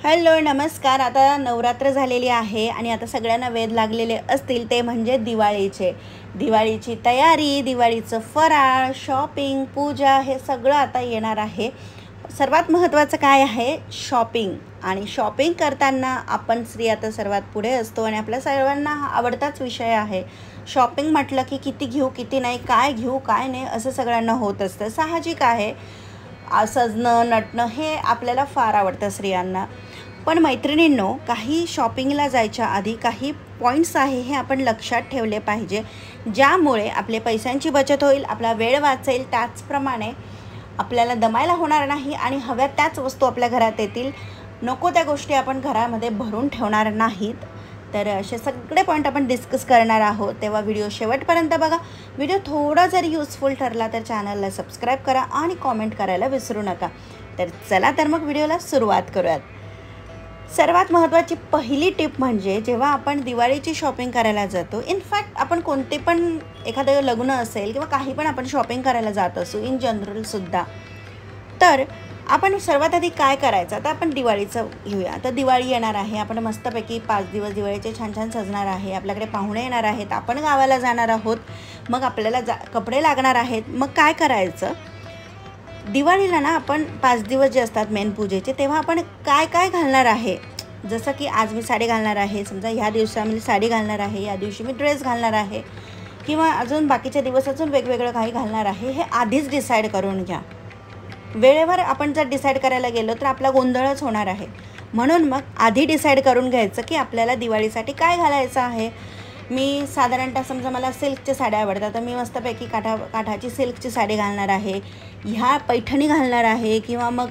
Hello नमस्कार. आता नवरात्र झालेली आहे आणि आता सगळ्यांना वेध लागलेले असतील ते म्हणजे दिवाळीची तयारी, दिवाळीचं फराळ, शॉपिंग, पूजा हे सगळं आता येणार आहे. सर्वात महत्त्वाचं काय आहे? शॉपिंग. आणि शॉपिंग करताना आपण स्त्रिया तर सर्वात पुढे असतो आणि आपल्या सर्वांना हा आवडताच विषय आहे. शॉपिंग म्हटलं की किती घेऊ किती नाही, काय घेऊ काय नाही असं सगळ्यांना होत असतं. साहजिक आहे. सजणं नटणं हे आपल्याला फार आवडतं स्त्रियांना. पण मैत्रिणींनो, काही शॉपिंगला जायच्या आधी काही पॉईंट्स आहे हे आपण लक्षात ठेवले पाहिजे, ज्यामुळे आपले पैशांची बचत होईल, आपला वेळ वाचेल, त्याचप्रमाणे आपल्याला दमायला होणार नाही आणि हव्या त्याच वस्तू आपल्या घरात येतील. नको त्या गोष्टी आपण घरामध्ये भरून ठेवणार नाहीत. तर असे सगळे पॉईंट आपण डिस्कस करणार आहोत, तेव्हा व्हिडिओ शेवटपर्यंत बघा. व्हिडिओ थोडा जरी यूजफुल ठरला तर चॅनलला सबस्क्राईब करा आणि कॉमेंट करायला विसरू नका. तर चला तर मग व्हिडिओला सुरुवात करूयात. सर्वात महत्त्वाची पहिली टिप म्हणजे जेव्हा आपण दिवाळीची शॉपिंग करायला जातो, इनफॅक्ट आपण कोणते पण एखादं लग्न असेल किंवा काही पण आपण शॉपिंग करायला जात असू इन जनरलसुद्धा, तर आपण सर्वात आधी काय करायचं? आता आपण दिवाळीचं घेऊया. आता दिवाळी येणार आहे, आपण मस्तपैकी 5 दिवस दिवाळीचे छान छान सजणार आहे, आपल्याकडे पाहुणे येणार आहेत, आपण गावाला जाणार आहोत, मग आपल्याला कपडे लागणार आहेत. मग काय करायचं? दिवाळीला ना आपण 5 दिवस जे असतात मेन पूजेचे, तेव्हा आपण काय काय घालणार आहे? जसं की आज मी साडी घालणार आहे, समजा ह्या दिवसा मी साडी घालणार आहे, या दिवशी मी ड्रेस घालणार आहे, किंवा अजून बाकीच्या दिवस अजून वेगवेगळं काही घालणार आहे, हे आधीच डिसाईड करून घ्या. वेळेवर आपण जर डिसाईड करायला गेलो तर आपला गोंधळच होणार आहे. म्हणून मग आधी डिसाईड करून घ्यायचं की आपल्याला दिवाळीसाठी काय घालायचं आहे. मी साधारणतः समजा मला सिल्कच्या साड्या आवडतात, तर मी मस्तपैकी काठाची सिल्कची साडी घालणार आहे, ह्या पैठणी घालणार आहे, किंवा मग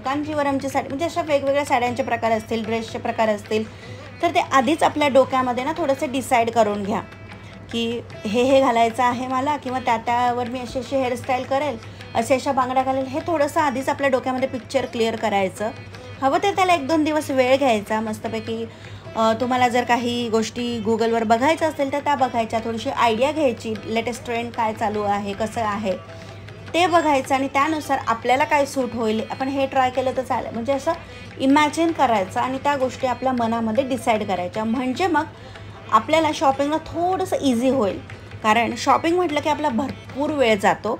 कांजीवरमची साडी, म्हणजे अशा वेगवेगळ्या साड्यांचे प्रकार असतील, ड्रेसचे प्रकार असतील, तर ते आधीच आपल्या डोक्यामध्ये ना थोडंसं डिसाईड करून घ्या की हे घालायचं आहे मला, किंवा त्यावर मी अशी हेअरस्टाईल करेल, अशा बांगड्या घालेल. हे थोडंसं आधीच आपल्या डोक्यामध्ये पिक्चर क्लिअर करायचं. हवं तर त्याला 1-2 दिवस वेळ घ्यायचा. मस्तपैकी तुम्हाला जर काही गोष्टी गुगलवर बघायचं असेल तर त्या बघायच्या, थोडीशी आयडिया घ्यायची, लेटेस्ट ट्रेंड काय चालू आहे, कसं आहे ते बघायचं, आणि त्यानुसार आपल्याला काय सूट होईल, आपण हे ट्राय केलं तर चालेल, म्हणजे असं इमॅजिन करायचं आणि त्या गोष्टी आपल्या मनामध्ये डिसाईड करायच्या. म्हणजे मग आपल्याला शॉपिंगला थोडंसं इझी होईल. कारण शॉपिंग म्हटलं की आपला भरपूर वेळ जातो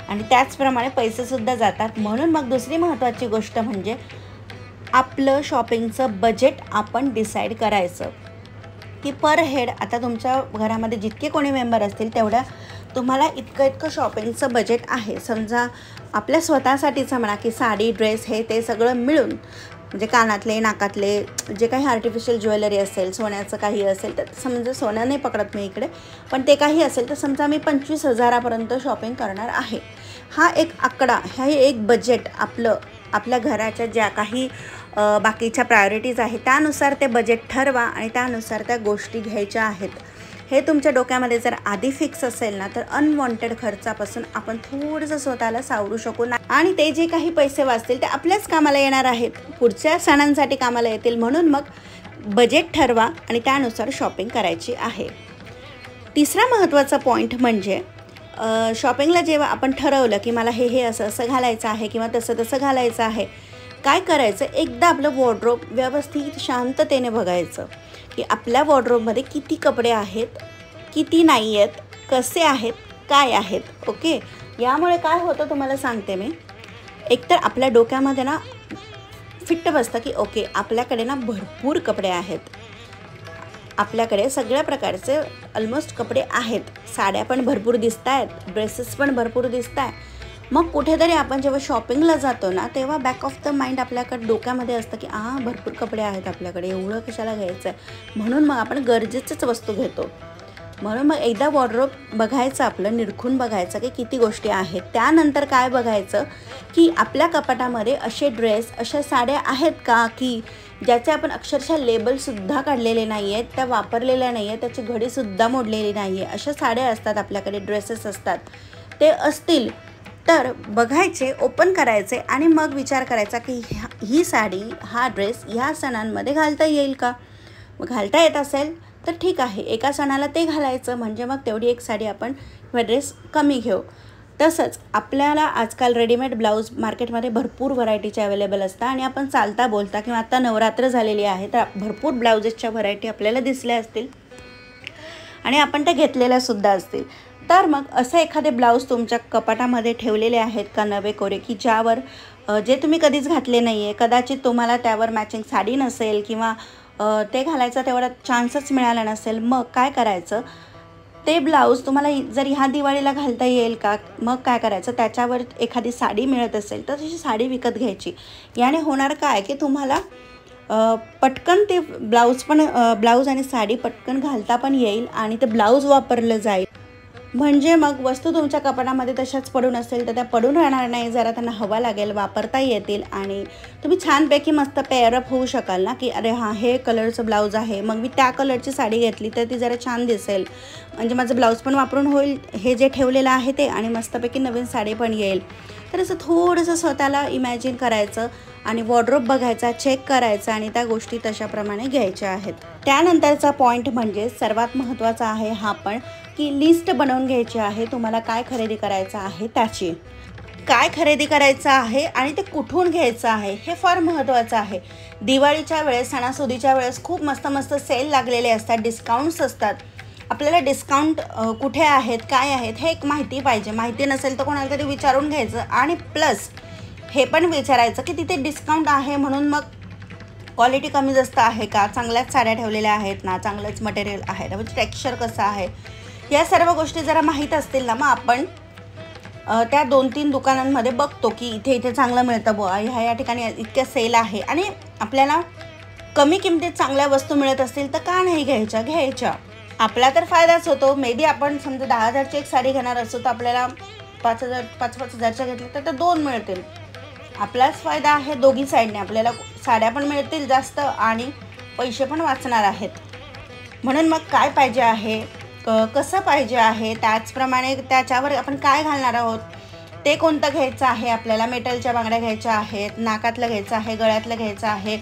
आणि त्याचप्रमाणे पैसेसुद्धा जातात. म्हणून मग दुसरी महत्त्वाची गोष्ट म्हणजे आपलं शॉपिंगचं बजेट आपण डिसाईड करायचं की पर हेड, आता तुमच्या घरामध्ये जितके कोणी मेंबर असतील तेवढ्या तुम्हाला इतकं शॉपिंगचं बजेट आहे. समजा आपल्या स्वतःसाठीचं म्हणा की साडी, ड्रेस, हे ते सगळं मिळून, म्हणजे कानातले, नाकातले, जे काही आर्टिफिशियल ज्वेलरी असेल, सोन्याचं काही असेल, तर समजा सोनं नाही पकडत मी इकडे, पण ते काही असेल तर समजा मी 25,000पर्यंत शॉपिंग करणार आहे. हा एक आकडा, हा एक बजेट आपल्या घराच्या ज्या काही बाकीच्या प्रायोरिटीज आहेत त्यानुसार ते बजेट ठरवा आणि त्यानुसार त्या गोष्टी घ्यायच्या आहेत. हे तुमच्या डोक्यामध्ये जर आधी फिक्स असेल ना, तर अनवॉन्टेड खर्चापासून आपण थोडंसं स्वतःला सावरू शकू ना, आणि ते जे काही पैसे वाचतील ते आपल्याच कामाला येणार आहेत, पुढच्या सणांसाठी कामाला येतील. म्हणून मग बजेट ठरवा आणि त्यानुसार शॉपिंग करायची आहे. तिसरा महत्त्वाचा पॉईंट म्हणजे शॉपिंगला जेव्हा आपण ठरवलं की मला हे असं घालायचं आहे किंवा तसं घालायचं आहे, काय करायचं? एकदा आपलं वॉर्डरोब व्यवस्थित शांततेने बघायचं की आपल्या वॉर्डरोबमध्ये किती कपडे आहेत, किती नाही आहेत, कसे आहेत, काय आहेत. ओके, यामुळे काय होतं तुम्हाला सांगते मी. एकतर आपल्या डोक्यामध्ये ना फिट्ट बसतं की ओके, आपल्याकडे ना भरपूर कपडे आहेत, आपल्याकडे सगळ्या प्रकारचे ऑलमोस्ट कपडे आहेत, साड्या पण भरपूर दिसत आहेत, ड्रेसेस पण भरपूर दिसत आहे. मग कुठेतरी आपण जेव्हा शॉपिंगला जातो ना, तेव्हा बॅक ऑफ द माइंड आपल्याकडे डोक्यामध्ये असतं की भरपूर कपडे आहेत आपल्याकडे, एवढं कशाला घ्यायचं आहे, म्हणून मग आपण गरजेचंच वस्तू घेतो. म्हणून मग एकदा वॉर्डरोब बघायचं, आपलं निरखून बघायचं की किती गोष्टी आहेत. त्यानंतर काय बघायचं की आपल्या कपाटामध्ये असे ड्रेस, अशा साड्या आहेत का की ज्याचे आपण अक्षरशः लेबलसुद्धा काढलेले नाही आहेत, त्या वापरलेल्या नाही आहेत, त्याची घडीसुद्धा मोडलेली नाही आहे, अशा साड्या असतात आपल्याकडे, ड्रेसेस असतात. ते असतील तर बघायचे, ओपन करायचे आणि मग विचार करायचा की ही साडी, हा ड्रेस ह्या सणांमध्ये घालता येईल का? मग घालता येत असेल तर ठीक आहे, एका सणाला ते घालायचं, म्हणजे मग तेवढी एक साडी आपण किंवा ड्रेस कमी घेऊ. तसंच आपल्याला आजकाल रेडीमेड ब्लाऊज मार्केटमध्ये भरपूर व्हरायटीचे अवेलेबल असतात आणि आपण चालता बोलता किंवा आता नवरात्र झालेली आहे तर भरपूर ब्लाउजेसच्या व्हरायटी आपल्याला दिसल्या असतील आणि आपण त्या घेतलेल्यासुद्धा असतील. तर मग असे एखादे ब्लाऊज तुमच्या कपाटामध्ये ठेवलेले आहेत का नवे कोरे, की ज्यावर जे तुम्ही कधीच घातले नाही आहे, कदाचित तुम्हाला त्यावर मॅचिंग साडी नसेल किंवा ते घालायचा तेवढा चान्सच मिळाला नसेल. मग काय करायचं, ते ब्लाऊज तुम्हाला जर ह्या दिवाळीला घालता येईल का, मग काय करायचं, त्याच्यावर एखादी साडी मिळत असेल तर तशी साडी विकत घ्यायची. याने होणार काय की तुम्हाला पटकन ते ब्लाऊज आणि साडी पटकन घालता पण येईल आणि ते ब्लाऊज वापरलं जाईल. म्हणजे मग वस्तू तुमच्या कपाटामध्ये तशाच पडून असेल तर त्या पडून राहणार नाही, जरा त्यांना हवा लागेल, वापरता येतील आणि तुम्ही छानपैकी मस्त पेअरअप होऊ शकाल ना, की अरे हां हे कलरचं ब्लाऊज आहे, मग मी त्या कलरची साडी घेतली तर ती जरा छान दिसेल, म्हणजे माझं ब्लाऊज पण वापरून होईल हे जे ठेवलेलं आहे ते, आणि मस्तपैकी नवीन साडी पण येईल. तर असं थोडंसं स्वतःला इमॅजिन करायचं आणि वॉर्डरोब बघायचा, चेक करायचा आणि त्या गोष्टी तशाप्रमाणे घ्यायच्या आहेत. त्यानंतरचा पॉईंट म्हणजे सर्वात महत्त्वाचा आहे हा पण, की लिस्ट बनवून घ्यायची आहे. तुम्हाला काय खरेदी करायचं आहे त्याची, काय खरेदी करायचं आहे आणि ते कुठून घ्यायचं आहे हे फार महत्त्वाचं आहे. दिवाळीच्या वेळेस, सणासुदीच्या वेळेस खूप मस्त मस्त सेल लागलेले असतात, डिस्काउंट्स असतात. आपल्याला डिस्काउंट कुठे आहेत, काय आहेत हे एक माहिती पाहिजे. माहिती नसेल तर कोणाला तरी विचारून घ्यायचं आणि प्लस हे पण विचारायचं की तिथे डिस्काउंट आहे म्हणून मग क्वालिटी कमी जास्त आहे का, चांगल्याच साड्या ठेवलेल्या आहेत ना, चांगलंच मटेरियल आहे ना, म्हणजे टेक्स्चर कसं आहे, या सर्व गोष्टी जरा माहीत असतील ना, मग आपण त्या 2-3 दुकानांमध्ये बघतो की इथे इथे चांगलं मिळतं बुवा, ह्या ठिकाणी इतक्या सेल आहे आणि आपल्याला कमी किमतीत चांगल्या वस्तू मिळत असतील तर का नाही घ्यायच्या. आपला तर फायदाच होतो. मे बी आपण समजा 10,000ची एक साडी घेणार असतो तर आपल्याला 5,000-5,000च्या घेतल्या तर 2 मिळतील. आपलाच फायदा आहे दोघी साईडने, आपल्याला साड्या पण मिळतील जास्त आणि पैसे पण वाचणार आहेत. म्हणून मग काय पाहिजे आहे, कसं पाहिजे आहे, त्याचप्रमाणे त्याच्यावर आपण काय घालणार आहोत, ते कोणतं घ्यायचं आहे. आपल्याला मेटलच्या बांगड्या घ्यायच्या आहेत, नाकातलं घ्यायचं आहे, गळ्यातलं घ्यायचं आहे,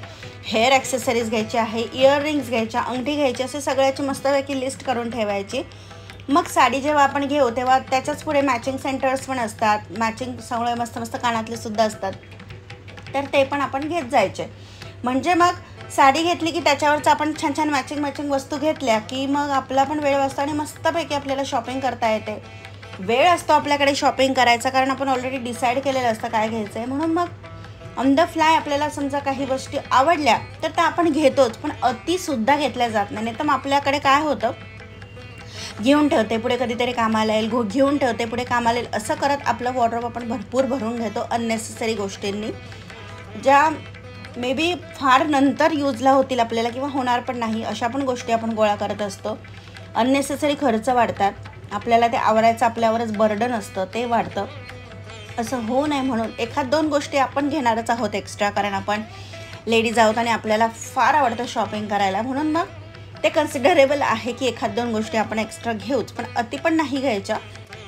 हेअर ॲक्सेसरीज घ्यायची आहे, इयररिंग्स घ्यायच्या, अंगठी घ्यायची, असे सगळ्याची मस्तपैकी लिस्ट करून ठेवायची. मग साडी जेव्हा आपण घेऊ तेव्हा त्याच्याच पुढे मॅचिंग सेंटर्स पण असतात, मॅचिंग सगळे मस्त मस्त कानातले सुद्धा असतात, तर ते पण आपण घेत जायचे. म्हणजे मग साडी घेतली की त्याच्यावरचं आपण छान छान मॅचिंग वस्तू घेतल्या की मग आपला पण वेळ वाचतो आणि मस्तपैकी आपल्याला शॉपिंग करता येते. वेळ असतो आपल्याकडे शॉपिंग करायचा, कारण आपण ऑलरेडी डिसाईड केलेलं असतं काय घ्यायचं आहे. म्हणून मग ऑन द फ्लाय आपल्याला समजा काही गोष्टी आवडल्या तर त्या आपण घेतोच, पण अतिसुद्धा घेतल्या जात नाही. तर मग आपल्याकडे काय होतं, घेऊन ठेवते पुढे कधीतरी कामाला येईल, घेऊन ठेवते पुढे कामाला येईल, असं करत आपलं वॉर्डरोब आपण भरपूर भरून घेतो अननेसेसरी गोष्टींनी, ज्या मे बी फार नंतर यूजला होतील आपल्याला किंवा होणार पण नाही, अशा पण गोष्टी आपण गोळा करत असतो. अननेसेसरी खर्च वाढतात, आपल्याला ते आवरायचं आपल्यावरच बर्डन असतं, ते वाढतं. असं होऊ नये म्हणून 1-2 गोष्टी आपण घेणारच आहोत एक्स्ट्रा, कारण आपण लेडीज आहोत आणि आपल्याला फार आवडतं शॉपिंग करायला. म्हणून मग ते कन्सिडरेबल आहे की 1-2 गोष्टी आपण एक्स्ट्रा घेऊच, पण अति पण नाही घ्यायच्या.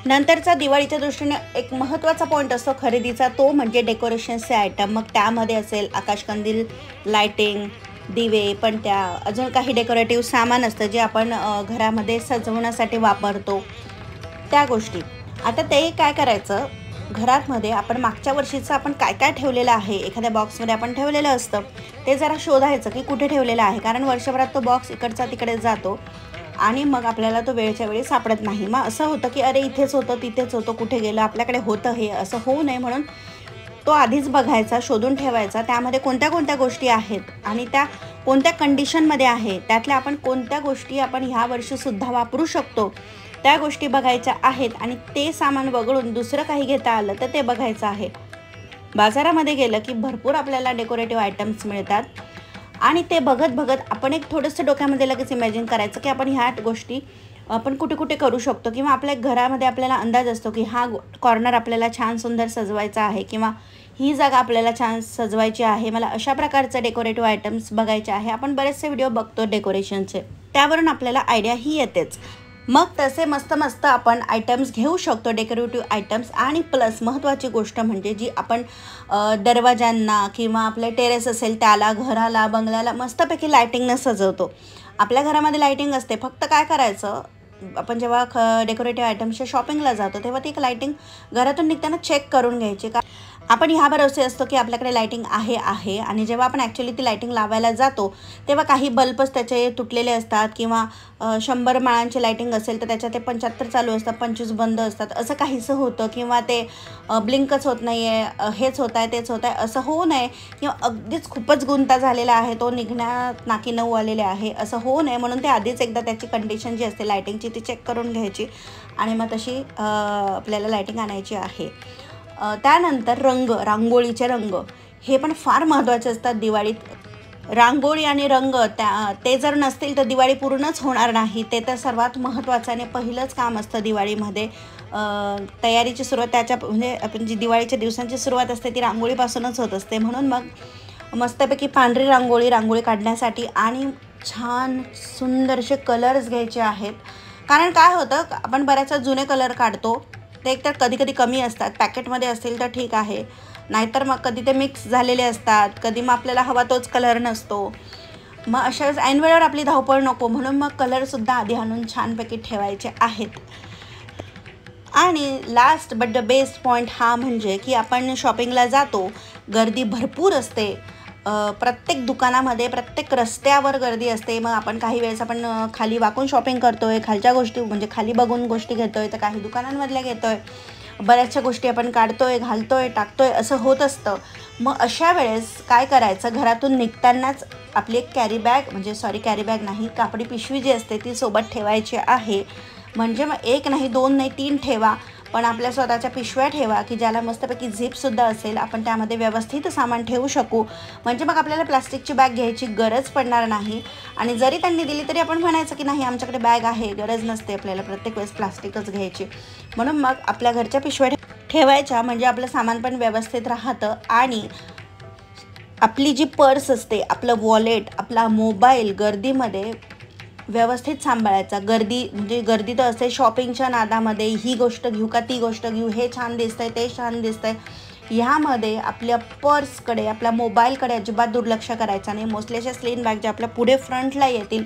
नंतरचा दिवाळीच्या दृष्टीने एक महत्त्वाचा पॉईंट असतो खरेदीचा, तो म्हणजे डेकोरेशन्सचे आयटम. मग त्यामध्ये असेल आकाशकंदील, लायटिंग, दिवे, पणत्या, अजून काही डेकोरेटिव्ह सामान असतं जे आपण घरामध्ये सजवण्यासाठी वापरतो, त्या गोष्टी. आता ते काय करायचं, घरामध्ये आपण मागच्या वर्षीचं आपण काय काय ठेवलेलं आहे, एखाद्या बॉक्समध्ये आपण ठेवलेलं असतं, ते जरा शोधायचं की कुठे ठेवलेलं आहे, कारण वर्षभरात तो बॉक्स इकडचा तिकडे जातो आणि मग आपल्याला तो वेळच्या वेळी सापडत नाही. मग असं होतं की अरे इथेच होतं, तिथेच होतं, कुठे गेलं, आपल्याकडे होतं हे, असं होऊ नये म्हणून तो आधीच बघायचा, शोधून ठेवायचा, त्यामध्ये कोणत्या कोणत्या गोष्टी आहेत आणि त्या कोणत्या कंडिशनमध्ये आहे, त्यातल्या आपण कोणत्या गोष्टी आपण ह्या वर्षीसुद्धा वापरू शकतो त्या गोष्टी बघायच्या आहेत आणि ते सामान वगळून दुसरं काही घेता आलं तर ते बघायचं आहे. बाजारामध्ये गेलं की भरपूर आपल्याला डेकोरेटिव्ह आयटम्स मिळतात आणि ते बघत आपण एक थोडंसं डोक्यामध्ये लगेच इमॅजिन करायचं की आपण ह्या गोष्टी आपण कुठे कुठे करू शकतो, किंवा आपल्या घरामध्ये आपल्याला अंदाज असतो की हा कॉर्नर आपल्याला छान सुंदर सजवायचा आहे किंवा ही जागा आपल्याला छान सजवायची आहे, मला अशा प्रकारचे डेकोरेटिव्ह आयटम्स बघायचे आहे. आपण बरेचसे व्हिडिओ बघतो डेकोरेशनचे, त्यावरून आपल्याला आयडिया ही येतेच. मग तसे मस्त आपण आयटम्स घेऊ शकतो, डेकोरेटिव्ह आयटम्स. आणि प्लस महत्त्वाची गोष्ट म्हणजे जी आपण दरवाजांना किंवा आपले टेरेस असेल त्याला, घराला, बंगल्याला मस्तपैकी लायटिंगनं सजवतो. आपल्या घरामध्ये लायटिंग असते, फक्त काय करायचं, आपण जेव्हा डेकोरेटिव्ह आयटम्सच्या शॉपिंगला जातो तेव्हा ती एक लाईटिंग घरातून निघताना चेक करून घ्यायची. का आपण ह्या भरोसे असतो की आपल्याकडे लाईटिंग आहे आणि जेव्हा आपण ॲक्च्युली ती लाईटिंग लावायला जातो तेव्हा काही बल्बच त्याचे तुटलेले असतात किंवा 100 माळांची लाईटिंग असेल तर त्याच्यात ते 75 चालू असतात, 25 बंद असतात, असं काहीसं होतं. किंवा ते ब्लिंकच होत नाही आहे, हेच होत आहे तेच होत आहे, असं होऊ नये. किंवा अगदीच खूपच गुंता झालेला आहे, तो निघण्यात नाकी नऊ आलेले आहे, असं होऊ नये. म्हणून ते आधीच एकदा त्याची कंडिशन जी असते लाईटिंगची ती चेक करून घ्यायची आणि मग तशी आपल्याला लाईटिंग आणायची आहे. त्यानंतर रांगोळीचे रंग हे पण फार महत्त्वाचे असतात दिवाळीत. रांगोळी आणि रंग ते जर नसतील तर दिवाळी पूर्णच होणार नाही. ते तर सर्वात महत्त्वाचं आणि पहिलंच काम असतं दिवाळीमध्ये. तयारीची सुरुवात म्हणजे आपण जी दिवाळीच्या दिवसांची सुरुवात असते ती रांगोळीपासूनच होत असते. म्हणून मग मस्तपैकी पांढरी रांगोळी काढण्यासाठी आणि छान सुंदरसे कलर्स घ्यायचे आहेत. कारण काय होतं, आपण बऱ्याच जुने कलर काढतो, ते एकतर कधी कमी असतात, पॅकेटमध्ये असतील तर ठीक आहे, नाहीतर मग कधी ते मिक्स झालेले असतात, कधी मग आपल्याला हवा तोच कलर नसतो. मग अशा ऐन वेळेवर आपली धावपळ नको, म्हणून मग कलरसुद्धा आधी आणून छानपैकी ठेवायचे आहेत. आणि last but the best point हा म्हणजे की आपण शॉपिंगला जातो, गर्दी भरपूर असते, प्रत्येक दुकानामध्ये प्रत्येक रस्त्यावर गर्दी असते. मग आपण काही वेळेस आपण खाली वाकून शॉपिंग करतो आहे, खालच्या गोष्टी म्हणजे खाली बघून गोष्टी घेतो आहे, तर काही दुकानांमधल्या घेतो आहे, बऱ्याचशा गोष्टी आपण काढतो आहे, घालतो आहे, टाकतो आहे, असं होत असतं. मग अशा वेळेस काय करायचं, घरातून निघतानाच आपली एक कॅरी बॅग नाही, कापडी पिशवी जी असते ती सोबत ठेवायची आहे. म्हणजे मग 1 नाही 2 नाही 3 ठेवा, पण आपल्या स्वतःच्या पिशव्या ठेवा की ज्याला मस्तपैकी झिपसुद्धा असेल, आपण त्यामध्ये व्यवस्थित सामान ठेवू शकू. म्हणजे मग आपल्याला प्लास्टिकची बॅग घ्यायची गरज पडणार नाही. आणि जरी त्यांनी दिली तरी आपण म्हणायचं की नाही आमच्याकडे बॅग आहे, गरज नसते आपल्याला प्रत्येक वेळेस प्लास्टिकच घ्यायची. म्हणून मग आपल्या घरच्या पिशव्या ठेवायच्या, म्हणजे आपलं सामान पण व्यवस्थित राहतं. आणि आपली जी पर्स असते, आपलं वॉलेट, आपला मोबाईल गर्दीमध्ये व्यवस्थित सांभाळायचा. गर्दी तर असते शॉपिंगच्या नादामध्ये, ही गोष्ट घेऊ का ती गोष्ट घेऊ, हे छान दिसतंय ते छान दिसतंय, ह्यामध्ये आपल्या पर्सकडे आपल्या मोबाईलकडे अजिबात दुर्लक्ष करायचं नाही. मोस्टली अशा स्लिन बॅग ज्या आपल्या पुढे फ्रंटला येतील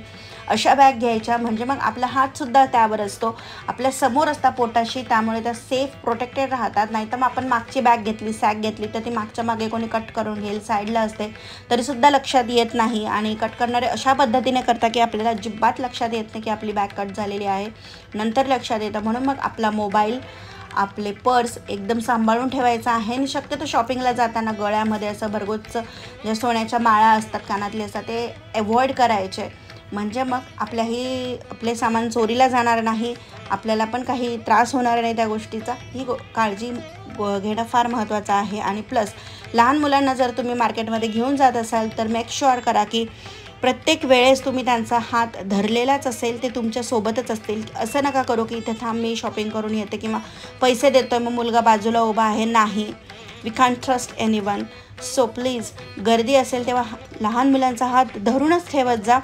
अशा बॅग घ्यायच्या. म्हणजे मग आपला हातसुद्धा त्यावर असतो, आपल्या समोर असता पोटाशी, त्यामुळे त्या सेफ प्रोटेक्टेड राहतात. नाहीतर मग आपण मागची बॅग घेतली, सॅक घेतली तर ती मागच्या मागे कोणी कट करून घेईल, साईडला असते तरीसुद्धा लक्षात येत नाही. आणि कट करणारे अशा पद्धतीने करता की आपल्याला अजिबात लक्षात येत नाही की आपली बॅग कट झालेली आहे, नंतर लक्षात येतं. म्हणून मग आपला मोबाईल, आपले पर्स एकदम सांभाळून ठेवायचं आहे. आणि शक्यतो शॉपिंगला जाताना गळ्यामध्ये असं भरगोचं ज्या सोन्याच्या माळा असतात, कानातले असतात, ते अवॉइड करायचे. म्हणजे मग आपले सामान चोरीला जाणार नाही, आपल्याला पण काही त्रास होणार नाही त्या गोष्टीचा. ही काळजी घेणं फार महत्त्वाचं आहे. आणि प्लस लहान मुलांना जर तुम्ही मार्केटमध्ये घेऊन जात असाल तर मेक शुअर करा की प्रत्येक वेळेस तुम्ही त्यांचा हात धरलेलाच असेल, ते तुमच्यासोबतच असतील. असं नका करू की इथे थांब मी शॉपिंग करून येते किंवा पैसे देतोय मग मुलगा बाजूला उभा आहे. नाही, we can't trust anyone. So please गर्दी असेल तेव्हा लहान मुलांचा हात धरूनच ठेवत जा.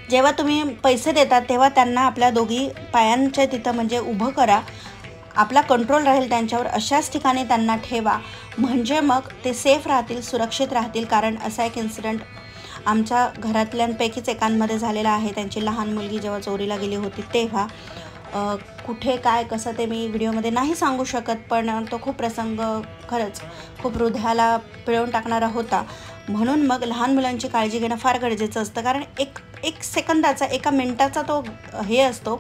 जेव्हा तुम्ही पैसे देतात तेव्हा त्यांना आपल्या दोघी पायांच्या तिथं म्हणजे उभं करा, आपला कंट्रोल राहील त्यांच्यावर, अशाच ठिकाणी त्यांना ठेवा. म्हणजे मग ते सेफ राहतील, सुरक्षित राहतील. कारण असा एक इन्सिडेंट आमच्या घरातल्यांपैकीच एकांमध्ये झालेला आहे. त्यांची लहान मुलगी जेव्हा चोरीला गेली होती तेव्हा कुठे काय कसं ते मी व्हिडिओमध्ये नाही सांगू शकत, पण तो खूप प्रसंग खरंच खूप हृदयाला पिळवून टाकणारा होता. म्हणून मग लहान मुलांची काळजी घेणं फार गरजेचं असतं. कारण एक सेकंदाचा, एका मिनटाचा तो हे असतो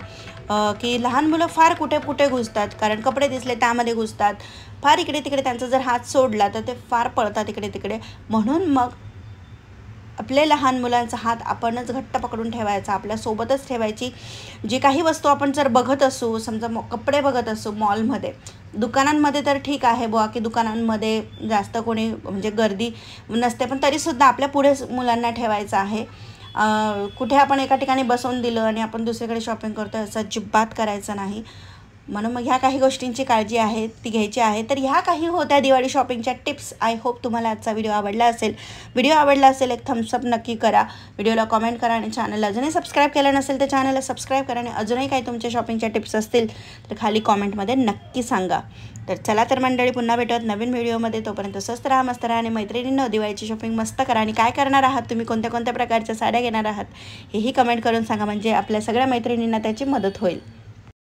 की लहान मुलं फार कुठे घुसतात. कारण कपडे दिसले त्यामध्ये घुसतात, फार इकडे तिकडे त्यांचा जर हात सोडला तर ते फार पळतात इकडे तिकडे. म्हणून मग आपले लहान मुलांचा हात आपणच घट्ट पकडून ठेवायचा, आपल्यासोबतच ठेवायची. जी काही वस्तू आपण जर बघत असू, समजा कपडे बघत असू मॉलमध्ये, दुकानांमध्ये तर ठीक आहे बुवा की दुकानांमध्ये जास्त कोणी म्हणजे गर्दी नसते, पण तरीसुद्धा आपल्या पुढे मुलांना ठेवायचं आहे. कुठे आपण एका ठिकाणी बसवून दिलं आणि आपण दुसरीकडे शॉपिंग करतो असं अजिबात करायचं नाही. म्हणून मग ह्या काही गोष्टींची काळजी आहे ती घ्यायची आहे. तर ह्या काही होत्या दिवाळी शॉपिंगच्या टिप्स. आय होप तुम्हाला आजचा व्हिडिओ आवडला असेल. व्हिडिओ आवडला असेल एक थम्सअप नक्की करा, व्हिडिओला कॉमेंट करा आणि चॅनलला अजूनही सबस्क्राईब केलं नसेल तर चॅनलला सबस्क्राईब करा. आणि अजूनही काही तुमच्या शॉपिंगच्या टिप्स असतील तर खाली कॉमेंटमध्ये नक्की सांगा. तर चला तर मंडळी, पुन्हा भेटूयात नवीन व्हिडिओमध्ये. तोपर्यंत स्वस्त राहा, मस्त राहा आणि मैत्रिणींनो दिवाळीची शॉपिंग मस्त करा. आणि काय करणार आहात तुम्ही, कोणत्या कोणत्या प्रकारच्या साड्या घेणार आहात हेही कमेंट करून सांगा, म्हणजे आपल्या सगळ्या मैत्रिणींना त्याची मदत होईल.